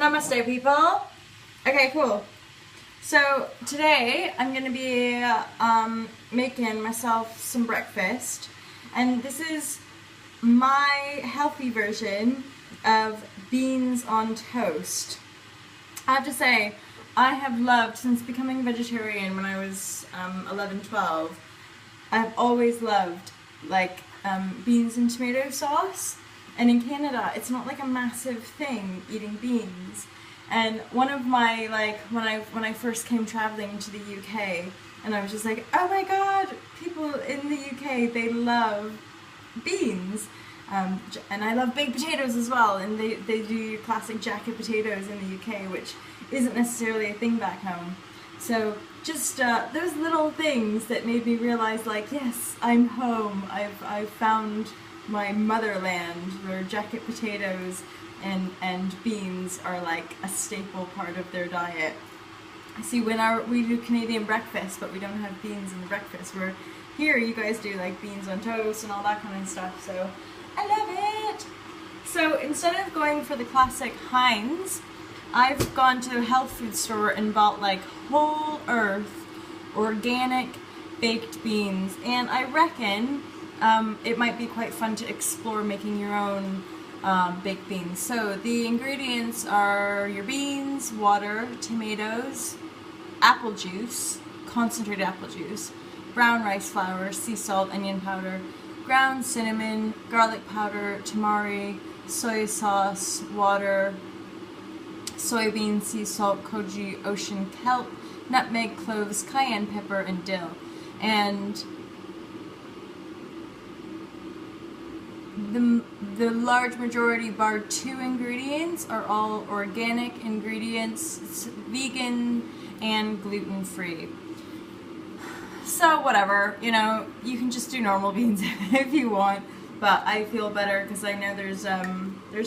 Namaste, people. Okay, cool. So today I'm going to be making myself some breakfast, and this is my healthy version of beans on toast. I have to say, I have loved, since becoming vegetarian when I was 11, 12, I've always loved beans and tomato sauce. And in Canada, it's not like a massive thing eating beans. And one of my, when I first came traveling to the UK, and I was just like, oh my god, people in the UK, they love beans. And I love baked potatoes as well, and they do classic jacket potatoes in the UK, which isn't necessarily a thing back home. So just those little things that made me realize, like, yes, I'm home. I've found my motherland, where jacket potatoes and beans are like a staple part of their diet. See, we do Canadian breakfast, but we don't have beans in the breakfast. Where here you guys do like beans on toast and all that kind of stuff, so I love it! So instead of going for the classic Heinz, I've gone to a health food store and bought like whole earth, organic baked beans, and I reckon it might be quite fun to explore making your own baked beans. So the ingredients are your beans, water, tomatoes, apple juice, concentrated apple juice, brown rice flour, sea salt, onion powder, ground cinnamon, garlic powder, tamari, soy sauce, water, soybean, sea salt, koji, ocean kelp, nutmeg, cloves, cayenne pepper, and dill. And the large majority, bar 2 ingredients, are all organic ingredients. It's vegan and gluten-free. So whatever, you know, you can just do normal beans if you want, but I feel better because I know there's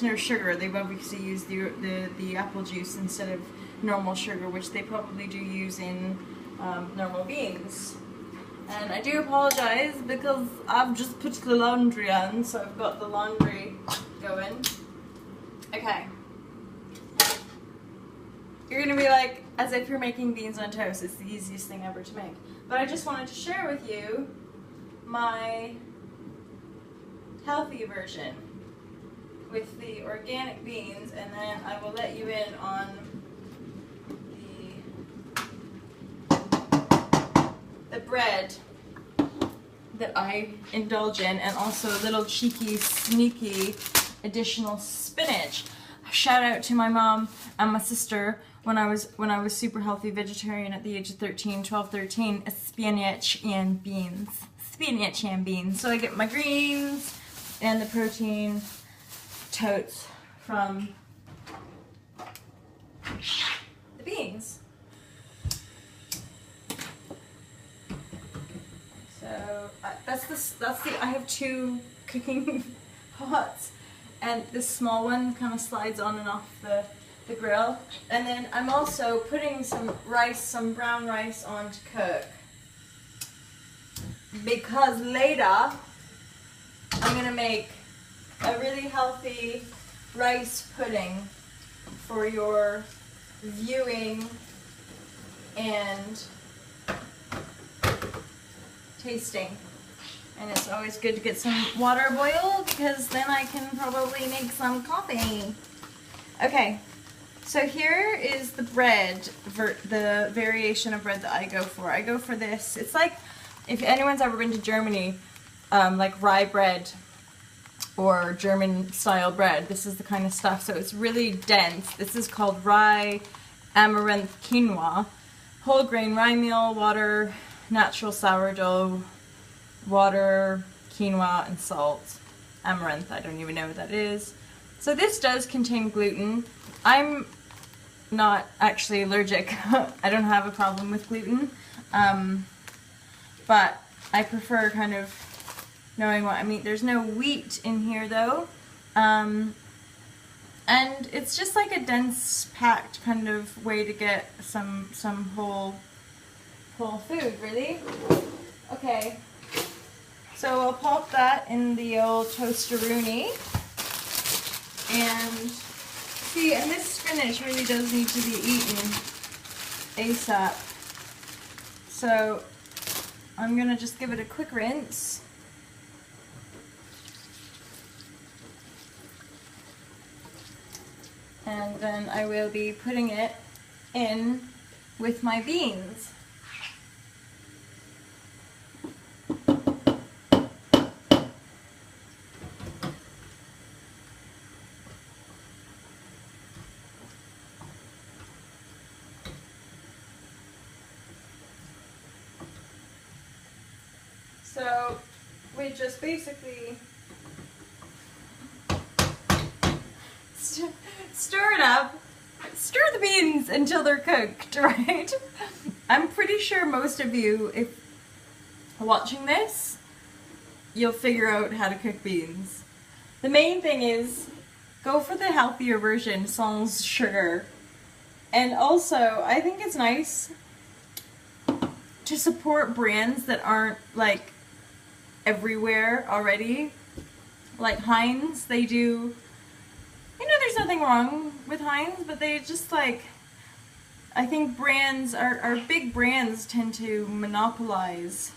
no sugar. They've obviously used the apple juice instead of normal sugar, which they probably do use in normal beans. And I do apologize because I've just put the laundry on, so I've got the laundry going. Okay. You're gonna be like, as if you're making beans on toast, it's the easiest thing ever to make. But I just wanted to share with you my healthy version with the organic beans, and then I will let you in on the bread that I indulge in, and also a little cheeky, sneaky additional spinach. Shout out to my mom and my sister when I was super healthy vegetarian at the age of 12, 13, spinach and beans. Spinach and beans. So I get my greens and the protein totes from the beans. So I have 2 cooking pots, and this small one kind of slides on and off the grill. And then I'm also putting some brown rice on to cook, because later I'm gonna make a really healthy rice pudding for your viewing and tasting. And it's always good to get some water boiled, because then I can probably make some coffee. Okay, so here is the bread, the variation of bread that I go for. I go for this. It's like, if anyone's ever been to Germany, like rye bread or German style bread, this is the kind of stuff. So it's really dense. This is called rye amaranth quinoa. Whole grain rye meal, water, natural sourdough, water, quinoa, and salt. Amaranth, I don't even know what that is. So this does contain gluten. I'm not actually allergic. I don't have a problem with gluten. But I prefer kind of knowing what I mean. There's no wheat in here though. And it's just like a dense packed kind of way to get some whole food, really. Okay, so I'll pop that in the old toasteroonie, and See, and this spinach really does need to be eaten ASAP. So I'm gonna just give it a quick rinse. And then I will be putting it in with my beans. So we just basically stir it up, stir the beans until they're cooked, right? I'm pretty sure most of you, if watching this, you'll figure out how to cook beans. The main thing is, go for the healthier version, sans sugar. And also, I think it's nice to support brands that aren't like everywhere already. Like Heinz, they do, you know, there's nothing wrong with Heinz, but they just like, I think brands, our big brands tend to monopolize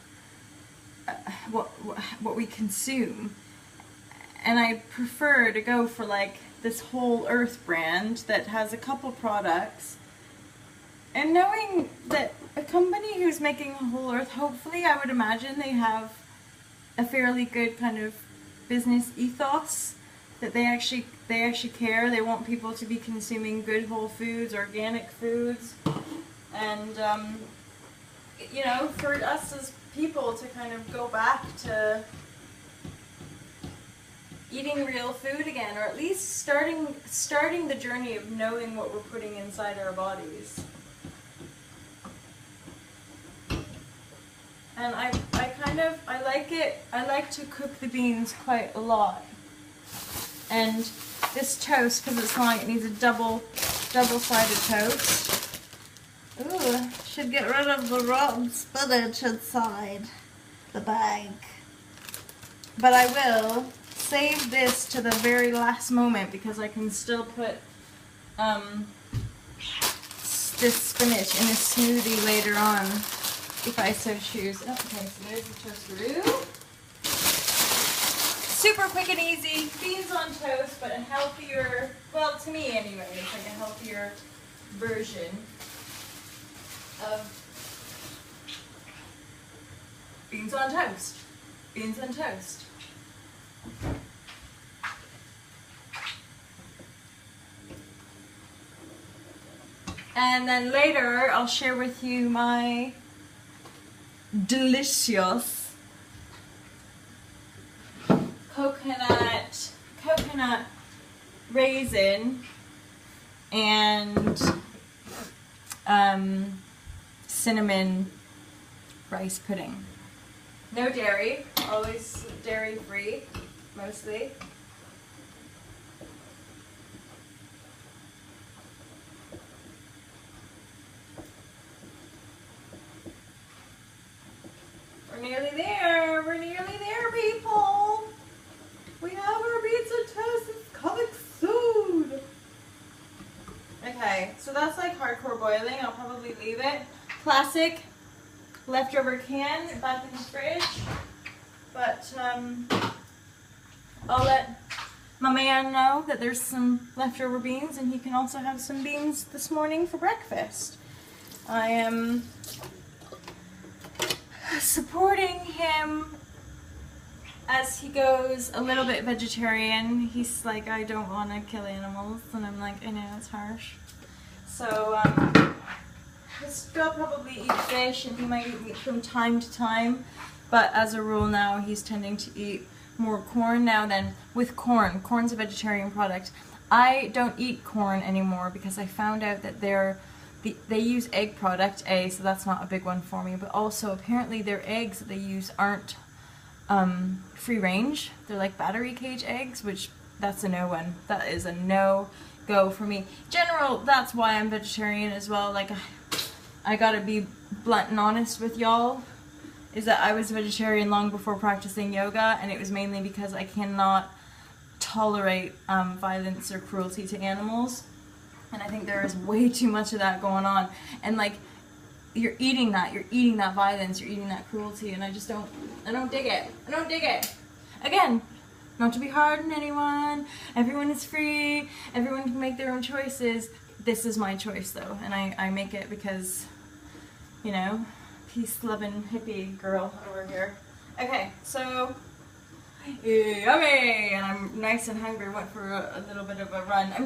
what we consume. And I prefer to go for like this Whole Earth brand that has a couple products. And knowing that a company who's making Whole Earth, hopefully I would imagine they have a fairly good kind of business ethos, that they actually care. They want people to be consuming good whole foods, organic foods, and you know, for us as people to kind of go back to eating real food again, or at least starting the journey of knowing what we're putting inside our bodies. And I like to cook the beans quite a lot. And this toast, because it's long, it needs a double-sided toast. Ooh, should get rid of the rotten spinach inside the bag. But I will save this to the very last moment because I can still put this spinach in a smoothie later on, if I so choose. Oh, okay, so there's the toastaroo. Super quick and easy, beans on toast, but a healthier, well, to me anyway, it's like a healthier version of beans on toast. Beans on toast. And then later I'll share with you my delicious coconut raisin and cinnamon rice pudding. No dairy, always dairy free, mostly. We're nearly there, people. We have our pizza toast, it's coming soon. Okay, so that's like hardcore boiling. I'll probably leave it. Classic leftover can back in the fridge. But I'll let my man know that there's some leftover beans and he can also have some beans this morning for breakfast. I am supporting him as he goes a little bit vegetarian. He's like, I don't want to kill animals, and I'm like, I know, it's harsh. So he'll still probably eat fish and he might eat meat from time to time, but as a rule now he's tending to eat more corn now than with corn. Corn's a vegetarian product. I don't eat corn anymore because I found out that they use egg product, A, so that's not a big one for me, but also apparently their eggs that they use aren't free range. They're like battery cage eggs, which that's a no one. That is a no go for me. General, that's why I'm vegetarian as well. Like, I gotta be blunt and honest with y'all, is that I was vegetarian long before practicing yoga, and it was mainly because I cannot tolerate violence or cruelty to animals. And I think there is way too much of that going on. And like, you're eating that violence, you're eating that cruelty, and I don't dig it. I don't dig it. Again, not to be hard on anyone. Everyone is free. Everyone can make their own choices. This is my choice though, and I make it because, you know, peace-loving hippie girl over here. Okay, so, yummy! And I'm nice and hungry. Went for a little bit of a run. I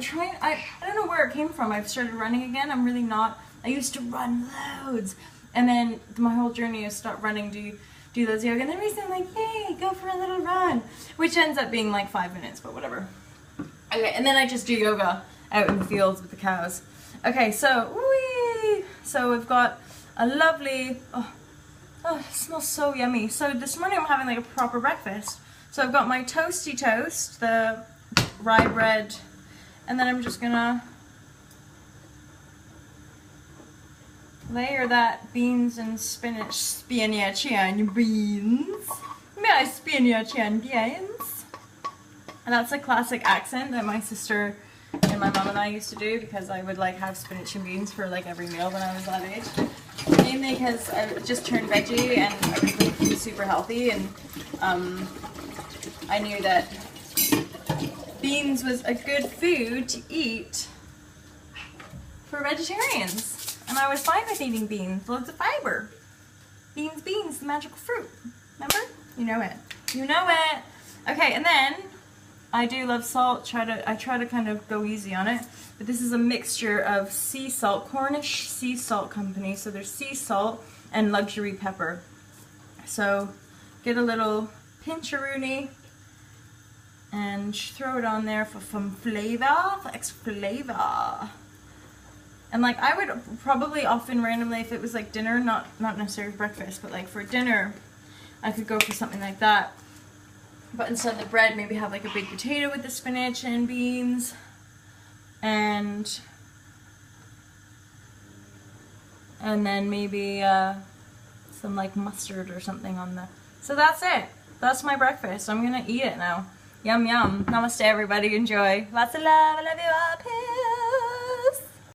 don't know where it came from. I've started running again. I'm really not. I used to run loads. And then my whole journey is stop running, do those yoga. And then recently I'm like, yay, go for a little run. Which ends up being like 5 minutes, but whatever. Okay, and then I just do yoga out in the fields with the cows. Okay, so, whee! So we've got a lovely, oh, it smells so yummy. So this morning I'm having like a proper breakfast. So I've got my toasty toast, the rye bread, and then I'm just gonna layer that beans and spinach and beans. My spinach and beans. And that's a classic accent that my sister and my mom and I used to do, because I would like have spinach and beans for like every meal when I was that age. Mainly because I just turned veggie and I was like super healthy, and I knew that beans was a good food to eat for vegetarians. And I was fine with eating beans, loads of fiber. Beans, the magical fruit. Remember? You know it. You know it. Okay, and then I do love salt. I try to kind of go easy on it. But this is a mixture of sea salt, Cornish Sea Salt Company. So there's sea salt and luxury pepper. So get a little pinch-a-rooney and throw it on there for some flavor, for extra flavor. And like, I would probably often randomly, if it was like dinner, not necessarily breakfast, but like for dinner, I could go for something like that. But instead of the bread, maybe have like a baked potato with the spinach and beans, and then maybe some like mustard or something on the. So that's it. That's my breakfast. I'm gonna eat it now. Yum yum. Namaste everybody. Enjoy. Lots of love. I love you all. Peace.